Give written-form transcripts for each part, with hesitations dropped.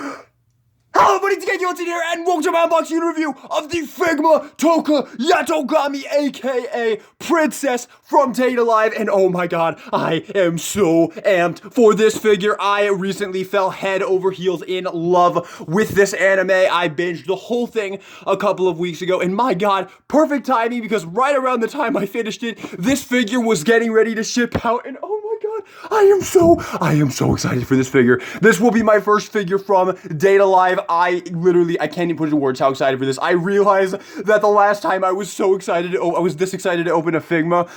Hello everybody, it's Yatogami here, and welcome to my unboxing review of the Figma Tohka Yatogami, aka Princess from Data Live. And oh my god, I am so amped for this figure. I recently fell head over heels in love with this anime. I binged the whole thing a couple of weeks ago, and my god, perfect timing, because right around the time I finished it, this figure was getting ready to ship out, and oh my god, I am so excited for this figure. This will be my first figure from Data Live. I can't even put into words how excited for this. I realized that the last time I was so excited, I was this excited to open a Figma,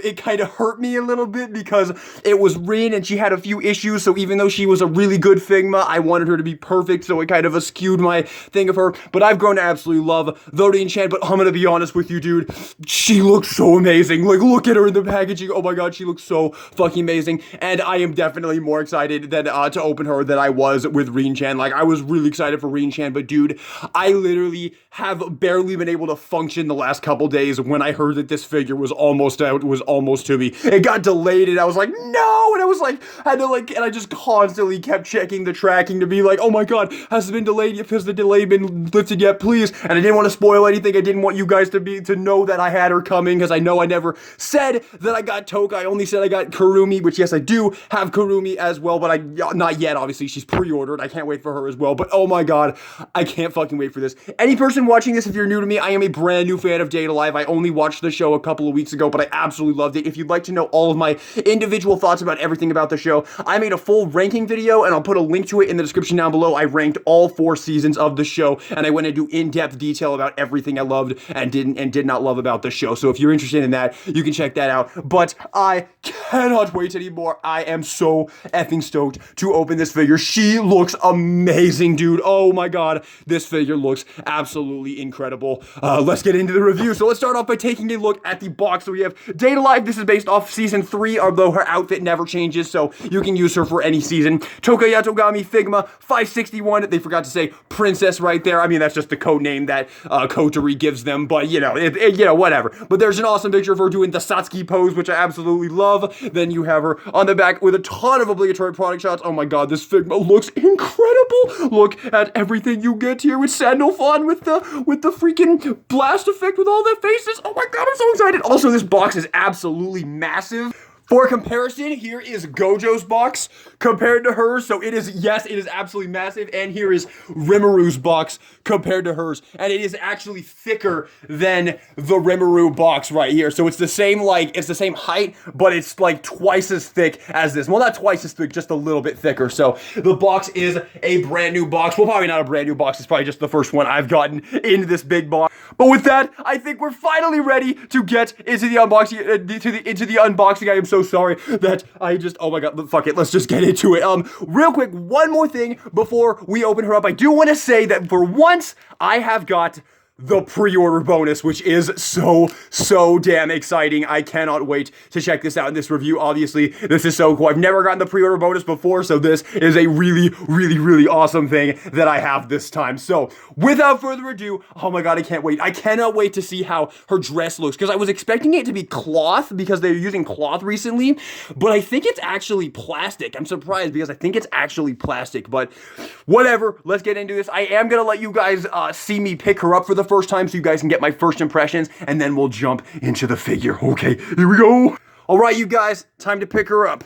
it kind of hurt me a little bit because it was Rin and she had a few issues, so even though she was a really good Figma, I wanted her to be perfect, so it kind of skewed my thing of her, but I've grown to absolutely love the Rin-chan. But I'm gonna be honest with you, dude, she looks so amazing. Like, look at her in the packaging. Oh my god, she looks so fucking amazing, and I am definitely more excited than to open her than I was with Rin-chan. Like, I was really excited for Rin-chan, but dude, I literally have barely been able to function the last couple days when I heard that this figure was almost out, was almost to me. It got delayed, and I was like, no, and I was like, and I just constantly kept checking the tracking to be like, oh my god, has it been delayed yet? Has the delay been lifted yet, please? And I didn't want to spoil anything. I didn't want you guys to know that I had her coming, because I know I never said that I got Tohka. I only said I got Kurumi, which yes, I do have Kurumi as well, but not yet, obviously. She's pre-ordered. I can't wait for her as well, but oh my god, I can't fucking wait for this. Any person watching this, if you're new to me, I am a brand new fan of Data Live. I only watched the show a couple of weeks ago, but I absolutely loved it. If you'd like to know all of my individual thoughts about everything about the show, I made a full ranking video, and I'll put a link to it in the description down below. I ranked all 4 seasons of the show, and I went into in-depth detail about everything I loved and did not love about the show. So if you're interested in that, you can check that out. But I cannot wait anymore. I am so effing stoked to open this figure. She looks amazing, dude. Oh my god, this figure looks absolutely incredible. Let's get into the review. So let's start off by taking a look at the box. So we have Data Live. This is based off season 3, although her outfit never changes, so you can use her for any season. Tohka Yatogami Figma 561. They forgot to say Princess right there. I mean, that's just the code name that Kotori gives them, but you know, whatever. But there's an awesome picture of her doing the Satsuki pose, which I absolutely love. Then you have her on the back with a ton of obligatory product shots. Oh my god, this Figma looks incredible. Look at everything you get here with Sandalphon, with the freaking blast effect with all the faces. Oh my god, I'm so excited. Also, this box is absolutely massive. For comparison, here is Gojo's box compared to hers. So it is, yes, it is absolutely massive. And here is Rimaru's box compared to hers. And it is actually thicker than the Rimuru box right here. So it's the same, it's the same height, but it's like twice as thick as this. Well, not twice as thick, just a little bit thicker. So the box is a brand new box. Well, probably not a brand new box. It's probably just the first one I've gotten into this big box. But with that, I think we're finally ready to get into the unboxing. Into the unboxing. I am so sorry that I just, oh my god, fuck it, let's just get into it. Real quick, one more thing before we open her up. I do want to say that for once, I have got the pre-order bonus, which is so damn exciting. I cannot wait to check this out in this review. Obviously, this is so cool. I've never gotten the pre-order bonus before, so this is a really awesome thing that I have this time. So, without further ado, oh my god, I can't wait. I cannot wait to see how her dress looks, because I was expecting it to be cloth, because they're using cloth recently, but I think it's actually plastic. I'm surprised, because I think it's actually plastic, but whatever. Let's get into this. I am gonna let you guys see me pick her up for the first time, so you guys can get my first impressions, and then we'll jump into the figure. Okay, here we go. All right, you guys, time to pick her up.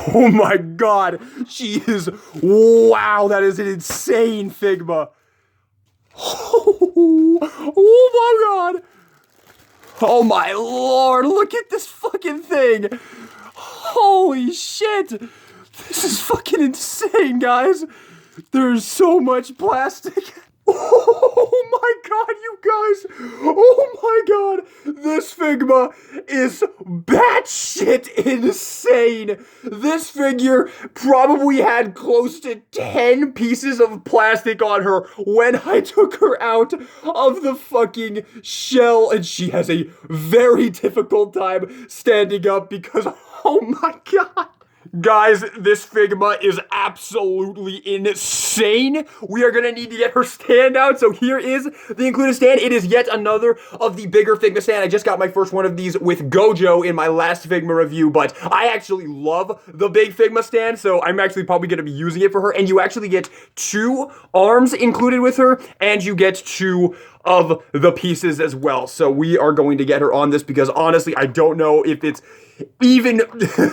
Oh my god, she is, wow, that is an insane Figma. Oh my god. Oh my lord, look at this fucking thing. Holy shit. This is fucking insane, guys. There's so much plastic. Oh my god, you guys! Oh my god! This Figma is batshit insane! This figure probably had close to 10 pieces of plastic on her when I took her out of the fucking shell, and she has a very difficult time standing up because, oh my god! Guys, this Figma is absolutely insane. We are gonna need to get her stand out. So here is the included stand. It is yet another of the bigger Figma stand. I just got my first one of these with Gojo in my last Figma review, but I actually love the big Figma stand, so I'm actually probably gonna be using it for her. And you actually get 2 arms included with her, and you get 2 of the pieces as well. So we are going to get her on this because honestly, I don't know if it's even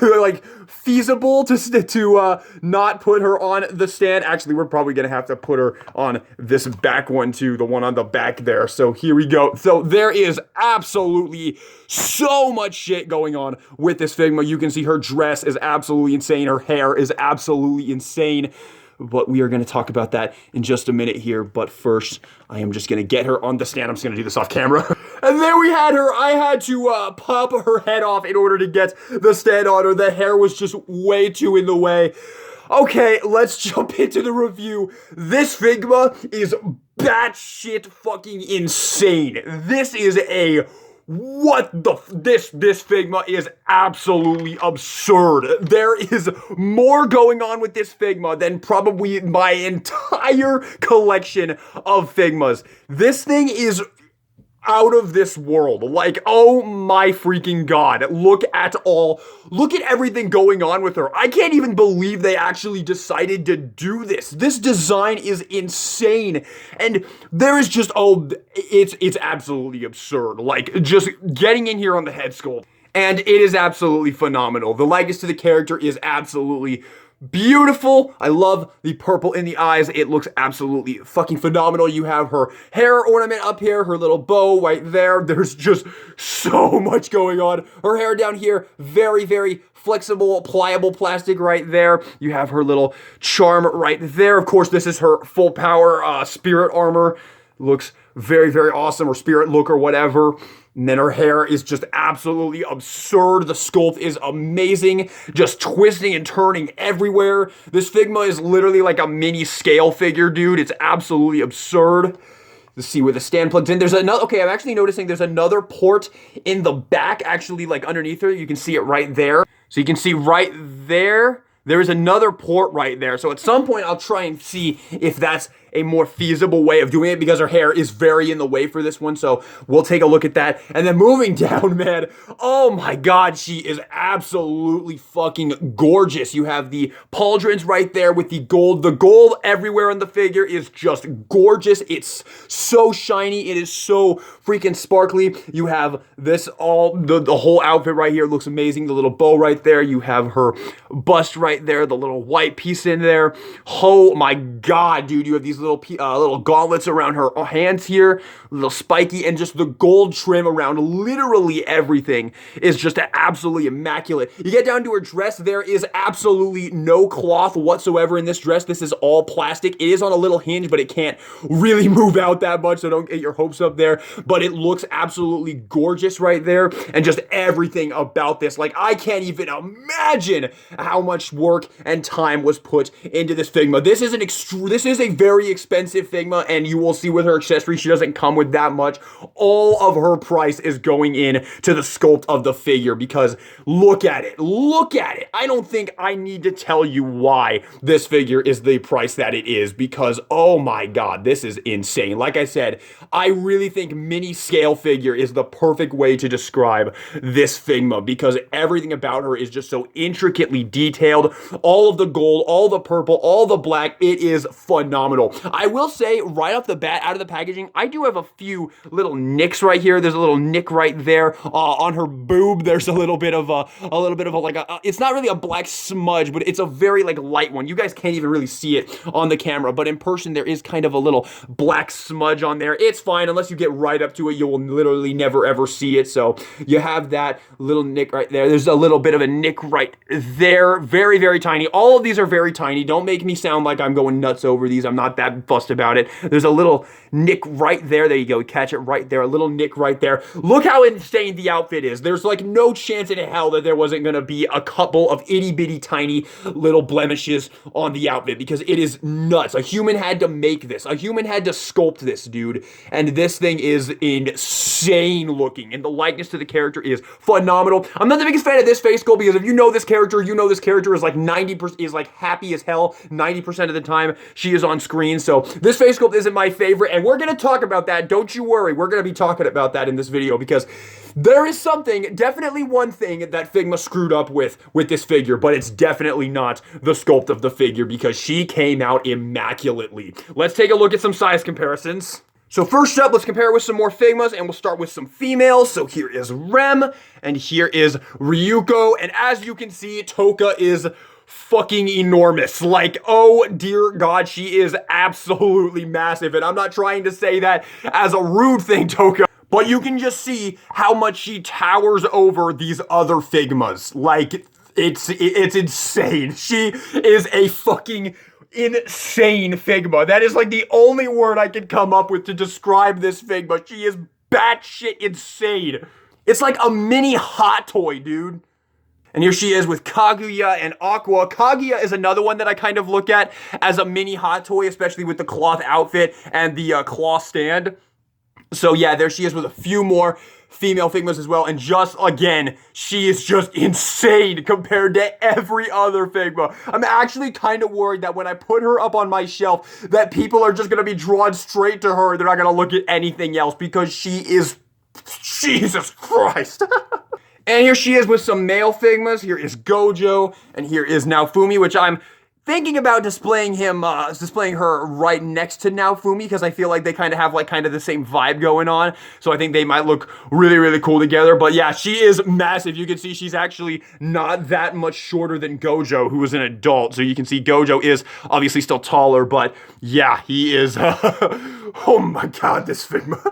like feasible to not put her on the stand. Actually, we're probably gonna have to put her on this back one too, the one on the back there. So here we go. So there is absolutely so much shit going on with this Figma. You can see her dress is absolutely insane. Her hair is absolutely insane. But we are going to talk about that in just a minute here. But first, I am just going to get her on the stand. I'm just going to do this off camera. And there we had her. I had to pop her head off in order to get the stand on her. The hair was just way too in the way. Okay, let's jump into the review. This Figma is batshit fucking insane. This is a... this Figma is absolutely absurd. There is more going on with this Figma than probably my entire collection of Figmas. This thing is out of this world. Like, oh my freaking god. Look at everything going on with her. I can't even believe they actually decided to do this. This design is insane. And there is just, it's absolutely absurd. Like, just getting in here on the head sculpt. And it is absolutely phenomenal. The likeness to the character is absolutely beautiful. I love the purple in the eyes. It looks absolutely fucking phenomenal. You have her hair ornament up here, her little bow right there. There's just so much going on. Her hair down here, very, very flexible, pliable plastic right there. You have her little charm right there. Of course, this is her full power spirit armor. Looks very, very awesome, or spirit look or whatever. And then her hair is just absolutely absurd. The sculpt is amazing, just twisting and turning everywhere. This Figma is literally like a mini scale figure, dude. It's absolutely absurd. Let's see where the stand plugs in. There's another, okay, I'm actually noticing there's another port in the back, actually like underneath her. You can see it right there. So you can see right there, there is another port right there. So at some point I'll try and see if that's a more feasible way of doing it, because her hair is very in the way for this one. So we'll take a look at that. And then moving down, man, oh my god, she is absolutely fucking gorgeous. You have the pauldrons right there with the gold. The gold everywhere on the figure is just gorgeous. It's so shiny. It is so freaking sparkly. You have this the whole outfit right here looks amazing. The little bow right there. You have her bust right there. The little white piece in there. Oh my god, dude. You have these little gauntlets around her hands here, a little spiky, and just the gold trim around literally everything is just absolutely immaculate. You get down to her dress, there is absolutely no cloth whatsoever in this dress. This is all plastic. It is on a little hinge, but it can't really move out that much, so don't get your hopes up there. But it looks absolutely gorgeous right there, and just everything about this. Like, I can't even imagine how much work and time was put into this Figma. This is a very expensive Figma, and you will see with her accessories, she doesn't come with that much. All of her price is going in to the sculpt of the figure, because look at it. Look at it. I don't think I need to tell you why this figure is the price that it is, because oh my god, this is insane. Like I said, I really think mini scale figure is the perfect way to describe this Figma, because everything about her is just so intricately detailed. All of the gold, all the purple, all the black, it is phenomenal. I will say right off the bat, out of the packaging, I do have a few little nicks right here. There's a little nick right there on her boob. There's a little bit of it's not really a black smudge, but it's a very like light one. You guys can't even really see it on the camera, but in person there is kind of a little black smudge on there. It's fine unless you get right up to it. You will literally never ever see it. So you have that little nick right there. There's a little bit of a nick right there. Very, very tiny. All of these are very tiny. Don't make me sound like I'm going nuts over these. I'm not that fussed about it. There's a little nick right there. There you go. Catch it right there. A little nick right there. Look how insane the outfit is. There's like no chance in hell that there wasn't going to be a couple of itty bitty tiny little blemishes on the outfit, because it is nuts. A human had to make this. A human had to sculpt this, dude. And this thing is insane looking. And the likeness to the character is phenomenal. I'm not the biggest fan of this face sculpt, because if you know this character is like like 90% is like happy as hell 90% of the time she is on screen. So this face sculpt isn't my favorite, and we're gonna talk about that. Don't you worry, we're gonna be talking about that in this video, because there is something, definitely one thing that Figma screwed up with this figure, but it's definitely not the sculpt of the figure, because she came out immaculately. Let's take a look at some size comparisons. So first up, let's compare it with some more Figmas, and we'll start with some females. So here is Rem, and here is Ryuko, and as you can see, Tohka is fucking enormous. Like, oh dear God, she is absolutely massive, and I'm not trying to say that as a rude thing, Tohka, but you can just see how much she towers over these other Figmas. Like, it's insane. She is a fucking insane Figma. That is like the only word I can come up with to describe this Figma. She is batshit insane. It's like a mini hot toy, dude. And here she is with Kaguya and Aqua. Kaguya is another one that I kind of look at as a mini hot toy, especially with the cloth outfit and the cloth stand. So yeah, there she is with a few more female Figmas as well, and just, again, she is just insane compared to every other Figma. I'm actually kind of worried that when I put her up on my shelf, that people are just going to be drawn straight to her. They're not going to look at anything else, because she is, Jesus Christ. And here she is with some male Figmas. Here is Gojo, and here is Naofumi, which I'm thinking about displaying her right next to Naofumi, because I feel like they kind of have like kind of the same vibe going on. So I think they might look really, really cool together. But yeah, she is massive. You can see she's actually not that much shorter than Gojo, who is an adult. So you can see Gojo is obviously still taller, but yeah, he is, oh my God, this Figma.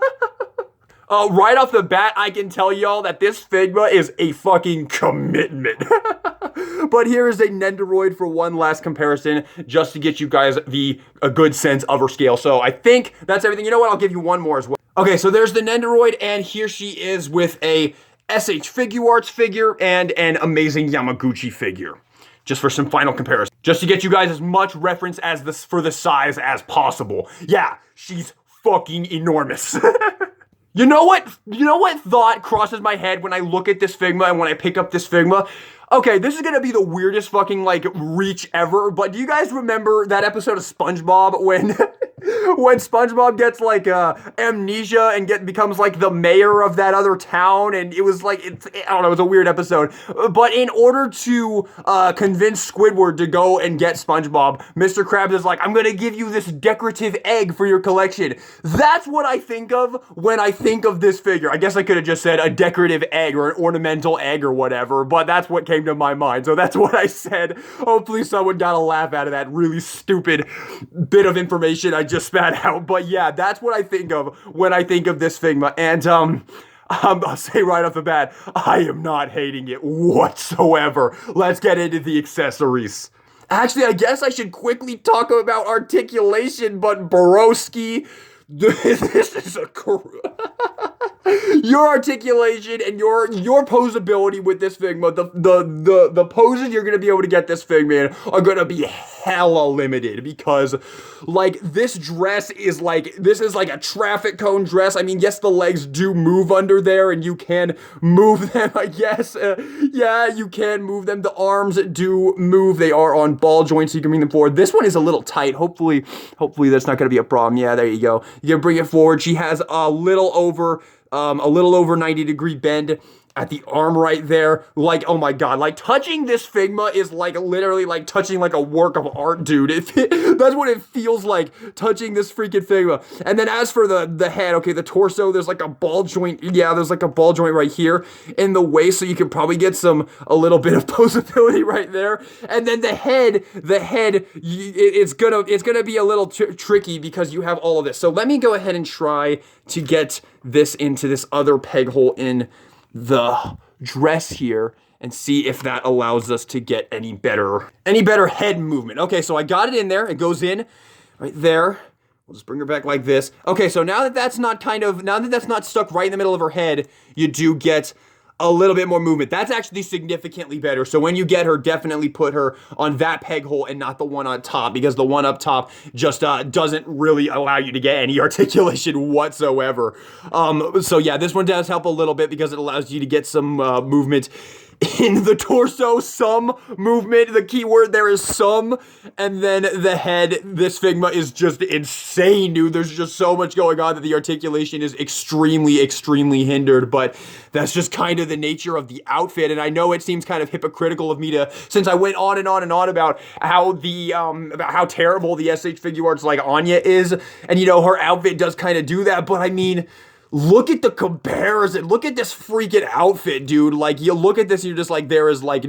Right off the bat, I can tell y'all that this Figma is a fucking commitment. But here is a Nendoroid for one last comparison, just to get you guys a good sense of her scale. So I think that's everything. You know what? I'll give you one more as well. Okay, so there's the Nendoroid, and here she is with a SH Figuarts figure and an amazing Yamaguchi figure. Just for some final comparison. Just to get you guys as much reference as this for the size as possible. Yeah, she's fucking enormous. You know what thought crosses my head when I look at this Figma and when I pick up this Figma? Okay, this is gonna be the weirdest fucking, like, reach ever, but do you guys remember that episode of SpongeBob when when SpongeBob gets, like, amnesia and becomes, like, the mayor of that other town, and it was, like, I don't know, it was a weird episode. But in order to convince Squidward to go and get SpongeBob, Mr. Krabs is like, I'm gonna give you this decorative egg for your collection. That's what I think of when I think of this figure. I guess I could have just said a decorative egg or an ornamental egg or whatever, but that's what came to my mind, so that's what I said. Hopefully someone got a laugh out of that really stupid bit of information I just spat out. But yeah, that's what I think of when I think of this Figma, and I'll say right off the bat, I am not hating it whatsoever. Let's get into the accessories. Actually, I guess I should quickly talk about articulation, but Borowski, this is a your articulation and your posability with this Figma, the poses you're gonna be able to get this Figma in are gonna be hella limited, because like this dress is like, this is like a traffic cone dress. I mean, yes, the legs do move under there and you can move them, I guess. Yeah, you can move them. The arms do move. They are on ball joints, so you can bring them forward. This one is a little tight. Hopefully that's not gonna be a problem. Yeah, there you go. You can bring it forward. She has a little over 90-degree bend at the arm right there. Like, oh my God, like touching this Figma is like literally like touching like a work of art, dude. That's what it feels like, touching this freaking Figma. And then as for the head, okay, the torso, there's like a ball joint. Yeah, there's like a ball joint right here in the waist, so you can probably get a little bit of posability right there. And then the head, it's gonna be a little tricky because you have all of this. So let me go ahead and try to get this into this other peg hole in the dress here and see if that allows us to get any better head movement. Okay, so I got it in there. It goes in right there. We'll just bring her back like this. Okay, so now that that's not stuck right in the middle of her head, you do get a little bit more movement. That's actually significantly better. So when you get her, definitely put her on that peg hole and not the one on top, because the one up top just doesn't really allow you to get any articulation whatsoever. So yeah, this one does help a little bit because it allows you to get some movement in the torso, some movement. The key word there is some. And then the head, this Figma is just insane, dude. There's just so much going on that the articulation is extremely, extremely hindered. But that's just kind of the nature of the outfit. And I know it seems kind of hypocritical of me to, since I went on and on and on about how about how terrible the SH Figuarts like Anya is. And you know, her outfit does kind of do that. But I mean, look at the comparison. Look at this freaking outfit, dude. Like, you look at this and you're just like, there is like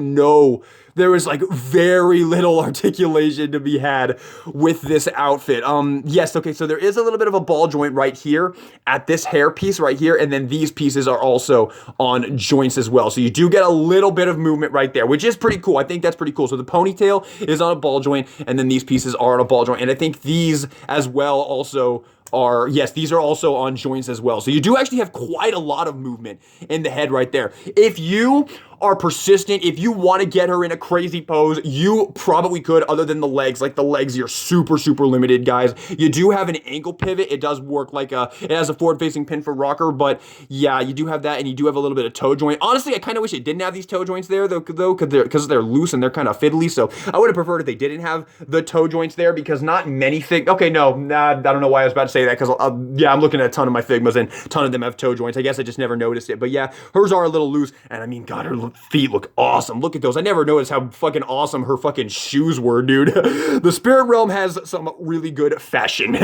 very little articulation to be had with this outfit. Yes, okay, so there is a little bit of a ball joint right here at this hair piece right here, and then these pieces are also on joints as well. So you do get a little bit of movement right there, which is pretty cool. I think that's pretty cool. So the ponytail is on a ball joint, and then these pieces are on a ball joint, and I think these as well also are, yes, these are also on joints as well. So you do actually have quite a lot of movement in the head right there. If you are persistent, if you want to get her in a crazy pose, you probably could, other than the legs. Like the legs, you're super, super limited, guys. You do have an ankle pivot. It does work like it has a forward-facing pin for rocker, but yeah, you do have that, and you do have a little bit of toe joint. Honestly, I kind of wish it didn't have these toe joints there, though, because they're loose and they're kind of fiddly, so I would have preferred if they didn't have the toe joints there, because not many okay, no, I don't know why I was about to say that, because, yeah, I'm looking at a ton of my Figmas, and a ton of them have toe joints. I guess I just never noticed it, but yeah, hers are a little loose, and I mean, God, her feet look awesome. Look at those. I never noticed how fucking awesome her fucking shoes were, dude. The Spirit Realm has some really good fashion.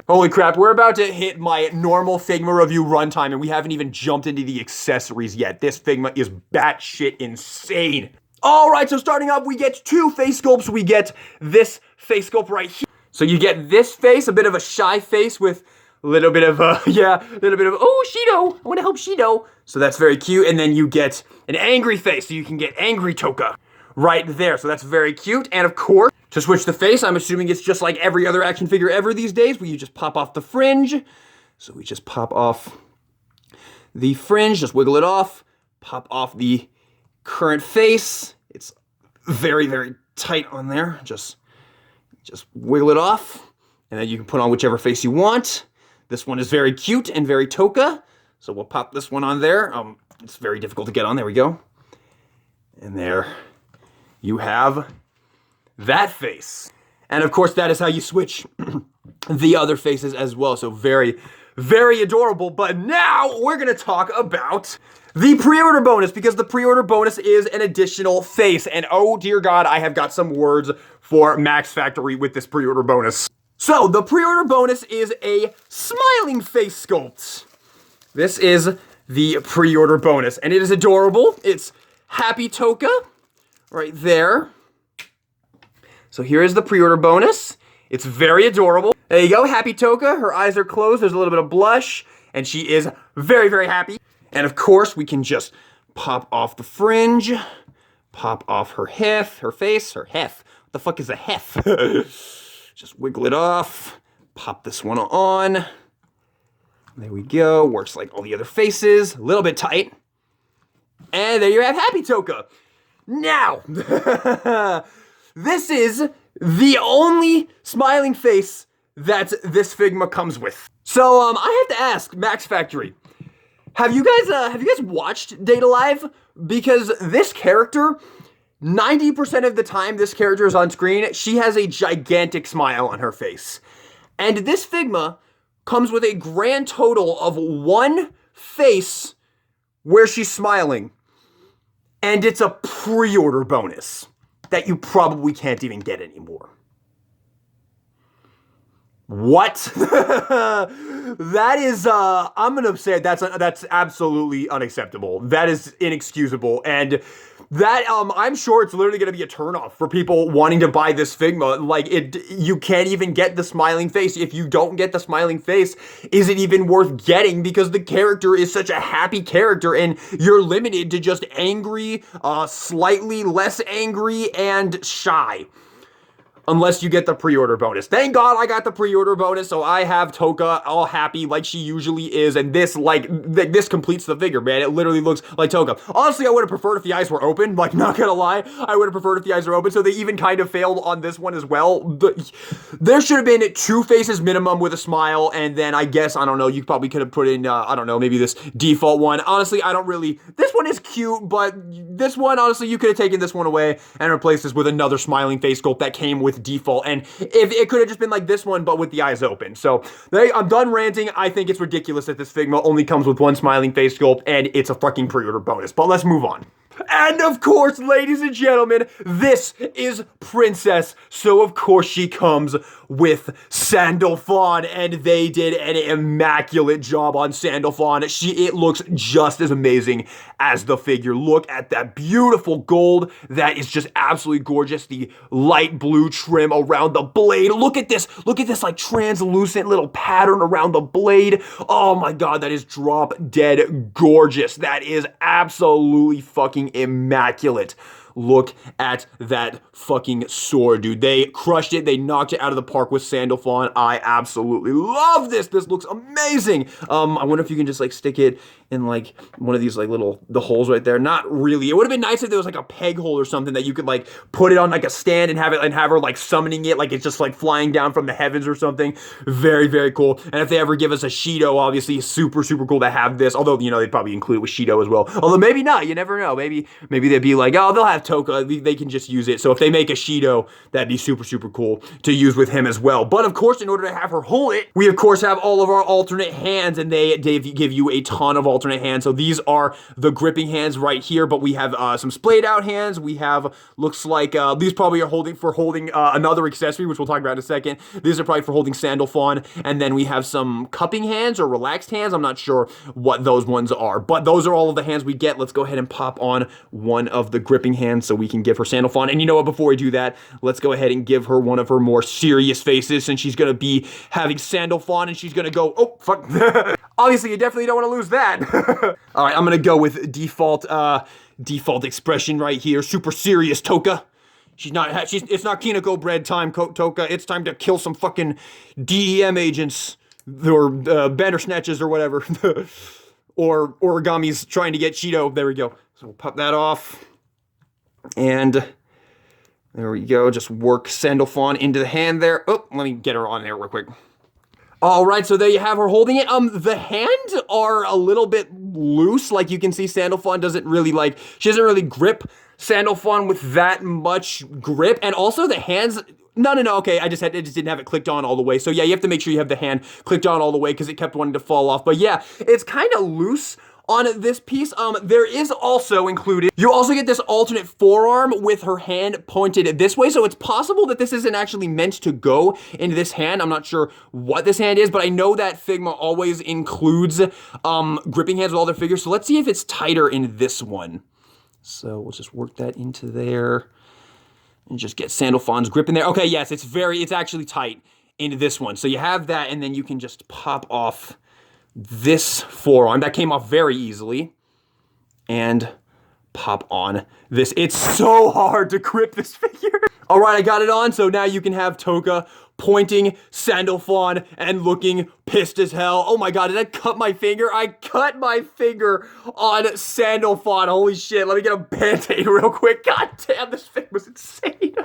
Holy crap, we're about to hit my normal Figma review runtime, and we haven't even jumped into the accessories yet. This Figma is batshit insane. All right, so starting up, we get two face sculpts. We get this face sculpt right here. So you get this face, a bit of a shy face with a little bit of, oh, Shido, I want to help Shido. So that's very cute. And then you get an angry face, so you can get angry Tohka right there. So that's very cute. And of course, to switch the face, I'm assuming it's just like every other action figure ever these days, where you just pop off the fringe. So we just pop off the fringe, just wiggle it off, pop off the current face. It's very, very tight on there. Just wiggle it off, and then you can put on whichever face you want. This one is very cute and very Tohka, so we'll pop this one on there. It's very difficult to get on. There we go. And there you have that face. And of course, that is how you switch the other faces as well. So very, very adorable. But now we're going to talk about the pre-order bonus, because the pre-order bonus is an additional face. And oh dear God, I have got some words for Max Factory with this pre-order bonus. So the pre-order bonus is a smiling face sculpt. This is the pre-order bonus, and it is adorable. It's Happy Tohka right there. So here is the pre-order bonus. It's very adorable. There you go, Happy Tohka. Her eyes are closed. There's a little bit of blush, and she is very, very happy. And of course, we can just pop off the fringe, pop off her hef, her face, her hef. What the fuck is a hef? Just wiggle it off, pop this one on. There we go, works like all the other faces, a little bit tight. And there you have Happy Tohka. Now, this is the only smiling face that this Figma comes with. So I have to ask, Max Factory, have you guys watched Data Live? Because this character, 90% of the time this character is on screen, she has a gigantic smile on her face. And this Figma comes with a grand total of one face where she's smiling. And it's a pre-order bonus that you probably can't even get anymore. What? That is, I'm gonna say that's absolutely unacceptable. That is inexcusable, and that, I'm sure it's literally gonna be a turnoff for people wanting to buy this Figma. Like, you can't even get the smiling face. If you don't get the smiling face, is it even worth getting? Because the character is such a happy character, and you're limited to just angry, slightly less angry, and shy. Unless you get the pre-order bonus. Thank God I got the pre-order bonus, so I have Tohka all happy like she usually is, and this, this completes the figure, man. It literally looks like Tohka. Honestly, I would have preferred if the eyes were open, like, not gonna lie. I would have preferred if the eyes were open, so they even kind of failed on this one as well. There should have been 2 faces minimum with a smile, and then I guess, I don't know, you probably could have put in, I don't know, maybe this default one. Honestly, this one is cute, but this one, honestly, you could have taken this one away and replaced this with another smiling face sculpt that came with default. And if it could have just been like this one, but with the eyes open. So I'm done ranting. I think it's ridiculous that this Figma only comes with one smiling face sculpt, and it's a fucking pre-order bonus. But let's move on. And of course, ladies and gentlemen, this is Princess, so of course she comes with Sandalphon, and they did an immaculate job on Sandalphon. It looks just as amazing as the figure. Look at that beautiful gold. That is just absolutely gorgeous. The light blue trim around the blade. Look at this like translucent little pattern around the blade. Oh my god, that is drop dead gorgeous. That is absolutely fucking immaculate. Look at that fucking sword, dude. They crushed it. They knocked it out of the park with Sandalphon. I absolutely love this. This looks amazing. I wonder if you can just like stick it in like one of these like the holes right there. Not really. It would have been nice if there was like a peg hole or something that you could like put it on like a stand and have her like summoning it like it's just like flying down from the heavens or something. Very, very cool. And if they ever give us a Shido, obviously super, super cool to have this. Although, you know, they'd probably include it with Shido as well. Although maybe not. You never know. Maybe they'd be like, oh, they'll have Tohka. They can just use it. So if they make a Shido, that'd be super, super cool to use with him as well. But of course, in order to have her hold it, we of course have all of our alternate hands, and they give you a ton of alternate hands. So these are the gripping hands right here, but we have some splayed out hands. We have, looks like, these probably are holding another accessory, which we'll talk about in a second. These are probably for holding Sandalphon. And then we have some cupping hands or relaxed hands. I'm not sure what those ones are, but those are all of the hands we get. Let's go ahead and pop on one of the gripping hands so we can give her Sandalphon. And you know what, before we do that, let's go ahead and give her one of her more serious faces, since she's going to be having Sandalphon, and she's going to go, oh, fuck. Obviously, you definitely don't want to lose that. All right, I'm going to go with default expression right here. Super serious, Tohka. It's not Kinoko bread time, Tohka. It's time to kill some fucking DEM agents, or banner snatches or whatever. Or Origami's trying to get Shido. There we go. So we'll pop that off. And there we go. Just work Sandalphon into the hand there. Oh, let me get her on there real quick. All right, so there you have her holding it. The hands are a little bit loose. Like you can see, Sandalphon doesn't really she doesn't really grip Sandalphon with that much grip. And also the hands, no, okay, I just didn't have it clicked on all the way. So yeah, you have to make sure you have the hand clicked on all the way because it kept wanting to fall off. But yeah, it's kind of loose on this piece. There is also included, you also get this alternate forearm with her hand pointed this way. So it's possible that this isn't actually meant to go into this hand. I'm not sure what this hand is, but I know that Figma always includes gripping hands with all their figures. So let's see if it's tighter in this one. So we'll just work that into there and just get Sandalphon's grip in there. Okay, yes, it's actually tight into this one. So you have that, and then you can just pop off this forearm. That came off very easily. And pop on this. It's so hard to grip this figure. All right, I got it on. So now you can have Tohka pointing Sandalphon and looking pissed as hell. Oh my god, did I cut my finger? I cut my finger on Sandalphon. Holy shit, let me get a band-aid real quick. God damn, this thing was insane.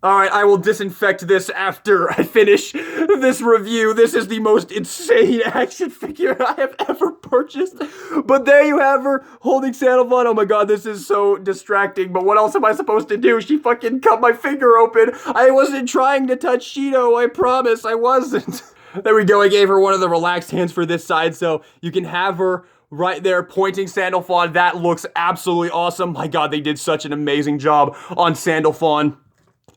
Alright, I will disinfect this after I finish this review. This is the most insane action figure I have ever purchased. But there you have her, holding Sandalphon. Oh my god, this is so distracting. But what else am I supposed to do? She fucking cut my finger open. I wasn't trying to touch Shido, I promise, I wasn't. There we go, I gave her one of the relaxed hands for this side, so you can have her right there pointing Sandalphon. That looks absolutely awesome. My god, they did such an amazing job on Sandalphon.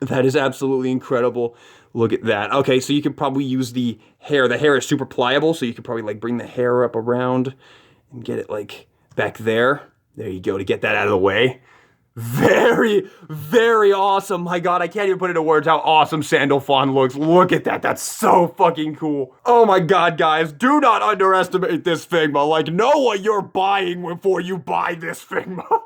That is absolutely incredible. Look at that. Okay, so you could probably use the hair. The hair is super pliable, so you could probably like bring the hair up around and get it like back there. There you go, to get that out of the way. Very, very awesome. My god, I can't even put into words how awesome Sandalphon looks. Look at that. That's so fucking cool. Oh my god, guys. Do not underestimate this Figma. Like, know what you're buying before you buy this Figma.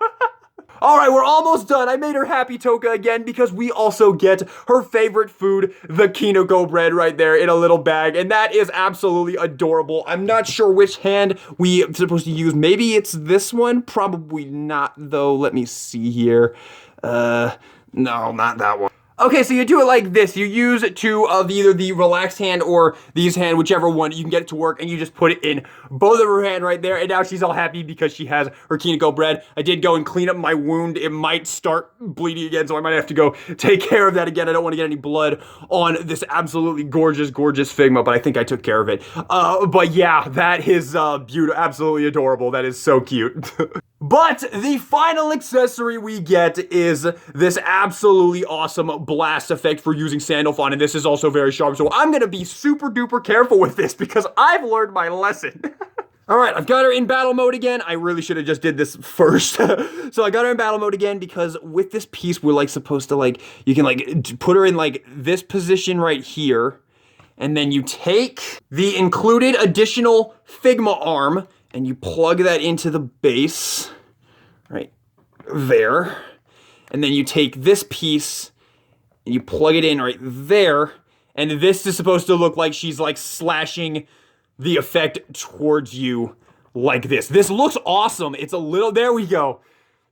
Alright, we're almost done. I made her happy, Tohka, again, because we also get her favorite food, the Kinoko bread right there in a little bag, and that is absolutely adorable. I'm not sure which hand we're supposed to use. Maybe it's this one? Probably not, though. Let me see here. No, not that one. Okay, so you do it like this. You use two of either the relaxed hand or these hand, whichever one. You can get it to work, and you just put it in both of her hand right there. And now she's all happy because she has her Kineko bread. I did go and clean up my wound. It might start bleeding again, so I might have to go take care of that again. I don't want to get any blood on this absolutely gorgeous, gorgeous Figma, but I think I took care of it. But yeah, that is beautiful, absolutely adorable. That is so cute. But the final accessory we get is this absolutely awesome blast effect for using Sandalphon, and this is also very sharp, so I'm gonna be super duper careful with this because I've learned my lesson. Alright, I've got her in battle mode again. I really should have just did this first. So I got her in battle mode again because with this piece, we're like supposed to like, you can like put her in like this position right here, and then you take the included additional Figma arm and you plug that into the base, right there. And then you take this piece and you plug it in right there. And this is supposed to look like she's like slashing the effect towards you like this. This looks awesome. It's a little, there we go.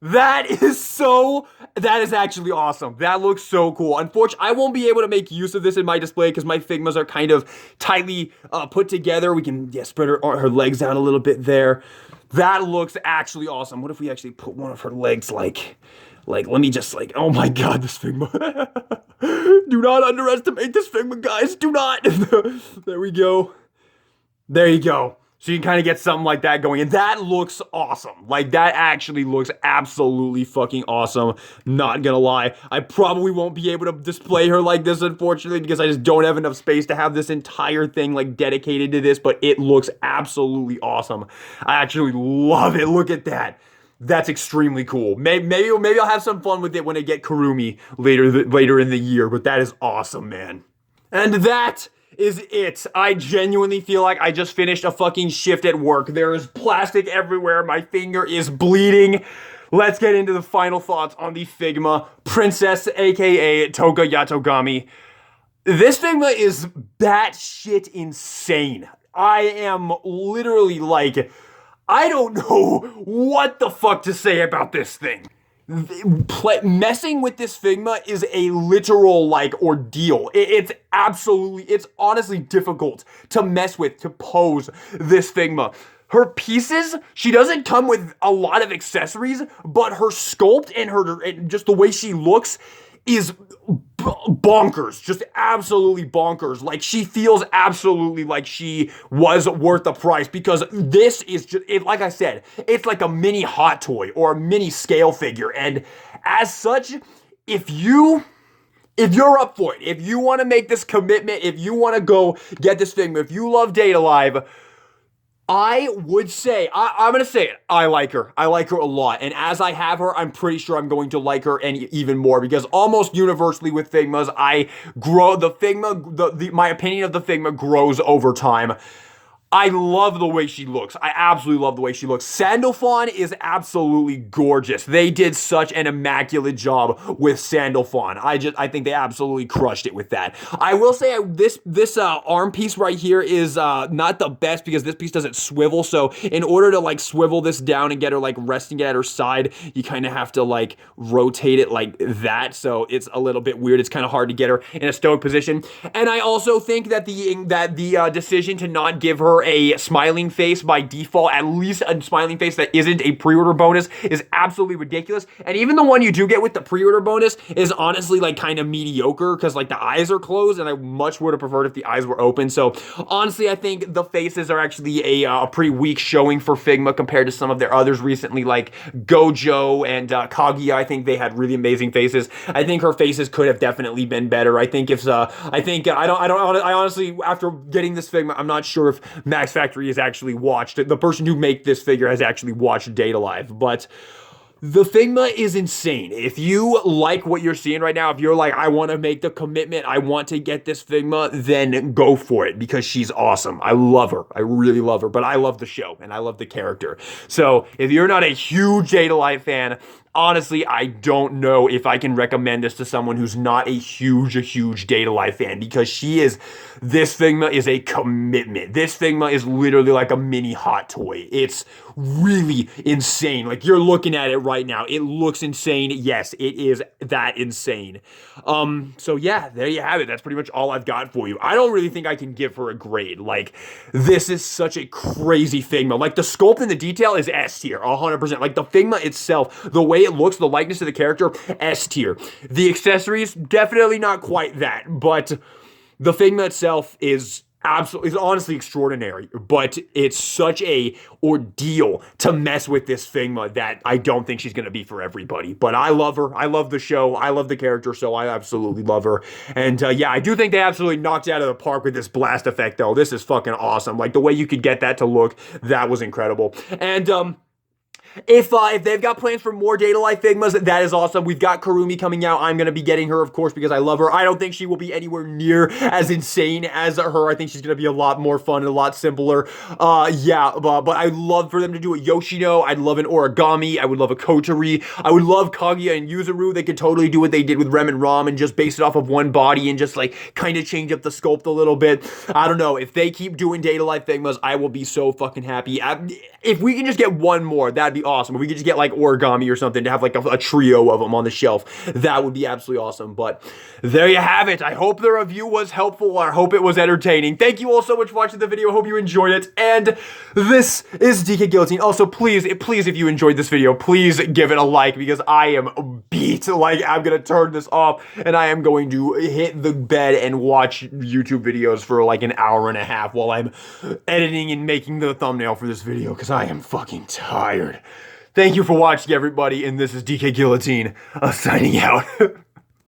That is actually awesome. That looks so cool. Unfortunately, I won't be able to make use of this in my display because my Figmas are kind of tightly put together. We can spread her legs out a little bit there. That looks actually awesome. What if we actually put one of her legs like let me just like, oh my god, this Figma. Do not underestimate this Figma, guys. Do not. There we go. There you go. So you can kind of get something like that going, and that looks awesome. Like, that actually looks absolutely fucking awesome. Not gonna lie. I probably won't be able to display her like this, unfortunately, because I just don't have enough space to have this entire thing, like, dedicated to this, but it looks absolutely awesome. I actually love it. Look at that. That's extremely cool. Maybe I'll have some fun with it when I get Kurumi later in the year, but that is awesome, man. And that is it. I genuinely feel like I just finished a fucking shift at work. There is plastic everywhere. My finger is bleeding. Let's get into the final thoughts on the Figma Princess, aka Tohka Yatogami. This Figma is batshit insane. I am literally like, I don't know what the fuck to say about this thing. Messing with this Figma is a literal, like, ordeal. It's honestly difficult to mess with, to pose this Figma. Her pieces, she doesn't come with a lot of accessories, but her sculpt and just the way she looks is bonkers, just absolutely bonkers. Like, she feels absolutely like she was worth the price, because this is just, like I said, it's like a mini Hot Toy or a mini scale figure. And as such, if you're up for it, if you want to make this commitment, if you want to go get this Figma, if you love Data Live, I would say, I'm going to say it, I like her. I like her a lot. And as I have her, I'm pretty sure I'm going to like her and even more, because almost universally with Figmas, my opinion of the Figma grows over time. I love the way she looks. I absolutely love the way she looks. Sandalphon is absolutely gorgeous. They did such an immaculate job with Sandalphon. I think they absolutely crushed it with that. I will say this arm piece right here is not the best, because this piece doesn't swivel. So in order to like swivel this down and get her like resting at her side, you kind of have to like rotate it like that. So it's a little bit weird. It's kind of hard to get her in a stoic position. And I also think that the decision to not give her a smiling face by default, at least a smiling face that isn't a pre-order bonus, is absolutely ridiculous. And even the one you do get with the pre-order bonus is honestly like kind of mediocre, because like the eyes are closed, and I much would have preferred if the eyes were open. So honestly, I think the faces are actually a pretty weak showing for Figma compared to some of their others recently, like Gojo and Kaguya. I think they had really amazing faces. I think her faces could have definitely been better. I honestly, after getting this Figma, I'm not sure if Max Factory has actually watched it. The person who made this figure has actually watched Data Live, but the Figma is insane. If you like what you're seeing right now, if you're like, I want to make the commitment, I want to get this Figma, then go for it, because she's awesome. I love her. I really love her, but I love the show and I love the character. So if you're not a huge Data Live fan, honestly, I don't know if I can recommend this to someone who's not a huge Data Life fan, because this Figma is a commitment. This Figma is literally like a mini hot toy. It's really insane. Like, you're looking at it right now. It looks insane. Yes, it is that insane. So yeah, there you have it. That's pretty much all I've got for you. I don't really think I can give her a grade. Like, this is such a crazy Figma. Like, the sculpt and the detail is S tier, 100%. Like, the Figma itself, the way it looks, the likeness of the character, S tier. The accessories, definitely not quite that, but the Figma itself is honestly extraordinary, but it's such a ordeal to mess with this Figma that I don't think she's going to be for everybody. But I love her. I love the show. I love the character, so I absolutely love her. And yeah, I do think they absolutely knocked it out of the park with this blast effect, though. This is fucking awesome. Like, the way you could get that to look, that was incredible. And if they've got plans for more Data Life Figmas, that is awesome. We've got Kurumi coming out. I'm going to be getting her, of course, because I love her. I don't think she will be anywhere near as insane as her. I think she's going to be a lot more fun and a lot simpler. Yeah, but I'd love for them to do a Yoshino. I'd love an Origami. I would love a Kotori. I would love Kaguya and Yuzuru. They could totally do what they did with Rem and Ram and just base it off of one body and just, like, kind of change up the sculpt a little bit. I don't know. If they keep doing Data Life Figmas, I will be so fucking happy. If we can just get one more, that'd be awesome. If we could just get like Origami or something to have like a trio of them on the shelf, that would be absolutely awesome. But there you have it. I hope the review was helpful. I hope it was entertaining. Thank you all so much for watching the video. I hope you enjoyed it. And this is DK Guillotine. Also, please, if you enjoyed this video, please give it a like, because I am beat. Like, I'm going to turn this off and I am going to hit the bed and watch YouTube videos for like an hour and a half while I'm editing and making the thumbnail for this video, because I am fucking tired. Thank you for watching, everybody, and this is DK Guillotine, signing out.